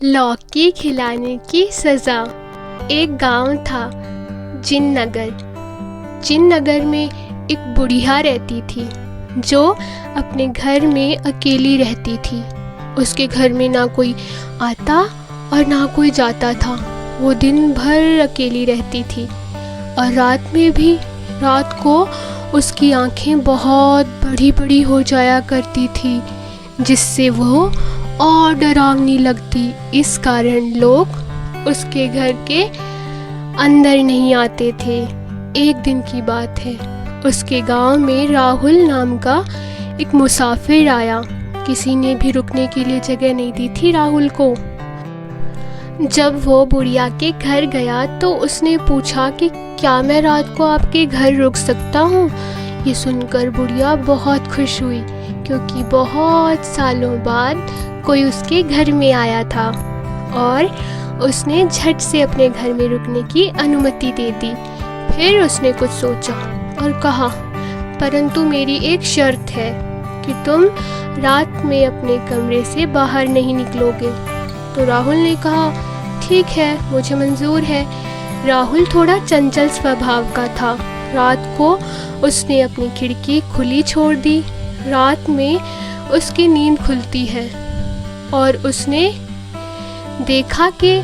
लौकी खिलाने की सज़ा। एक गांव था जिननगर। जिननगर में एक बुढ़िया रहती थी जो अपने घर में अकेली रहती थी। उसके घर में ना कोई आता और ना कोई जाता था। वो दिन भर अकेली रहती थी और रात में भी रात को उसकी आंखें बहुत बड़ी बड़ी हो जाया करती थी, जिससे वो और डरावनी लगती। इस कारण लोग उसके घर के अंदर नहीं आते थे। एक दिन की बात है, उसके गांव में राहुल नाम का एक मुसाफिर आया। किसी ने भी रुकने के लिए जगह नहीं दी थी राहुल को। जब वो बुढ़िया के घर गया तो उसने पूछा कि क्या मैं रात को आपके घर रुक सकता हूँ। ये सुनकर बुढ़िया बहुत खुश हुई, क्योंकि बहुत सालों बाद कोई उसके घर में आया था और उसने झट से अपने घर में रुकने की अनुमति दे दी। फिर उसने कुछ सोचा और कहा, परंतु मेरी एक शर्त है कि तुम रात में अपने कमरे से बाहर नहीं निकलोगे। तो राहुल ने कहा, ठीक है, मुझे मंजूर है। राहुल थोड़ा चंचल स्वभाव का था। रात को उसने अपनी खिड़की खुली छोड़ दी। रात में उसकी नींद खुलती है और उसने देखा कि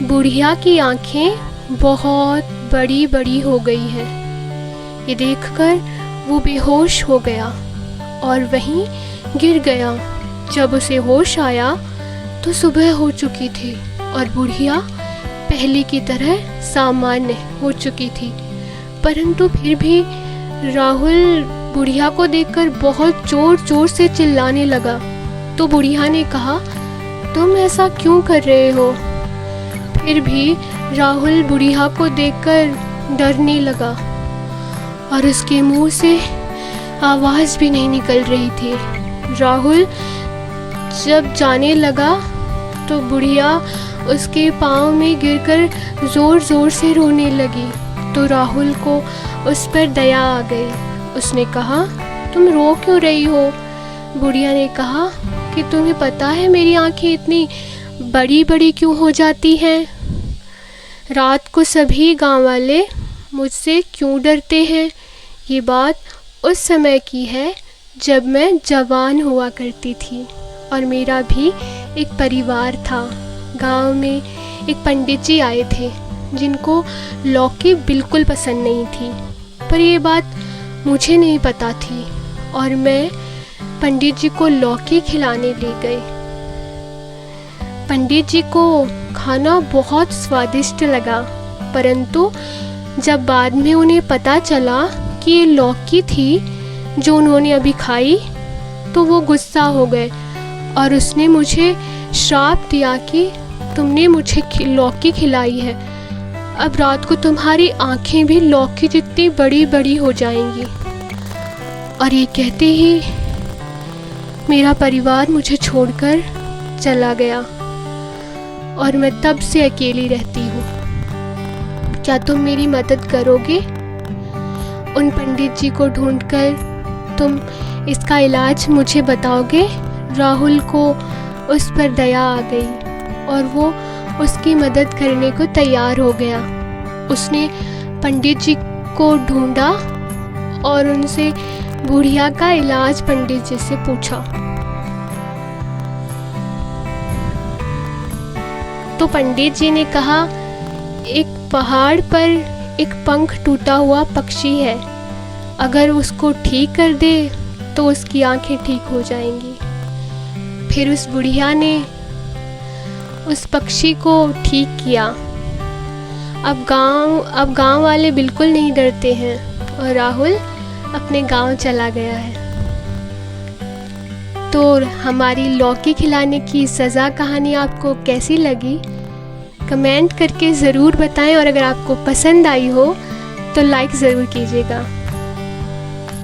बुढ़िया की आंखें बहुत बड़ी बड़ी हो गई हैं। ये देखकर वो बेहोश हो गया और वहीं गिर गया। जब उसे होश आया तो सुबह हो चुकी थी और बुढ़िया पहले की तरह सामान्य हो चुकी थी। परंतु फिर भी राहुल बुढ़िया को देखकर बहुत जोर जोर से चिल्लाने लगा। तो बुढ़िया ने कहा, तुम ऐसा क्यों कर रहे हो? फिर भी राहुल बुढ़िया को देखकर डरने लगा और उसके मुंह से आवाज़ भी नहीं निकल रही थी। राहुल जब जाने लगा तो बुढ़िया उसके पाँव में गिरकर ज़ोर ज़ोर से रोने लगी। तो राहुल को उस पर दया आ गई। उसने कहा, तुम रो क्यों रही हो? बुढ़िया ने कहा कि तुम्हें पता है मेरी आंखें इतनी बड़ी बड़ी क्यों हो जाती हैं? रात को सभी गांव वाले मुझसे क्यों डरते हैं? ये बात उस समय की है जब मैं जवान हुआ करती थी और मेरा भी एक परिवार था। गांव में एक पंडित जी आए थे जिनको लौकी बिल्कुल पसंद नहीं थी, पर ये बात मुझे नहीं पता थी और मैं पंडित जी को लौकी खिलाने ले गई। पंडित जी को खाना बहुत स्वादिष्ट लगा, परंतु जब बाद में उन्हें पता चला कि ये लौकी थी जो उन्होंने अभी खाई, तो वो गुस्सा हो गए और उसने मुझे श्राप दिया कि तुमने मुझे लौकी खिलाई है, अब रात को तुम्हारी आंखें भी लौकी जितनी बड़ी बड़ी हो जाएंगी। और ये कहते ही मेरा परिवार मुझे छोड़कर चला गया और मैं तब से अकेली रहती हूँ। क्या तुम मेरी मदद करोगे? उन पंडित जी को ढूंढकर तुम इसका इलाज मुझे बताओगे? राहुल को उस पर दया आ गई और वो उसकी मदद करने को तैयार हो गया। उसने पंडित जी को ढूंढा और उनसे बुढ़िया का इलाज पंडित जी से पूछा। तो पंडित जी ने कहा, एक पहाड़ पर एक पंख टूटा हुआ पक्षी है, अगर उसको ठीक कर दे तो उसकी आंखें ठीक हो जाएंगी। फिर उस बुढ़िया ने उस पक्षी को ठीक किया। अब गांव वाले बिल्कुल नहीं डरते हैं और राहुल अपने गांव चला गया है। तो हमारी लौकी खिलाने की सज़ा कहानी आपको कैसी लगी? कमेंट करके ज़रूर बताएं और अगर आपको पसंद आई हो तो लाइक ज़रूर कीजिएगा।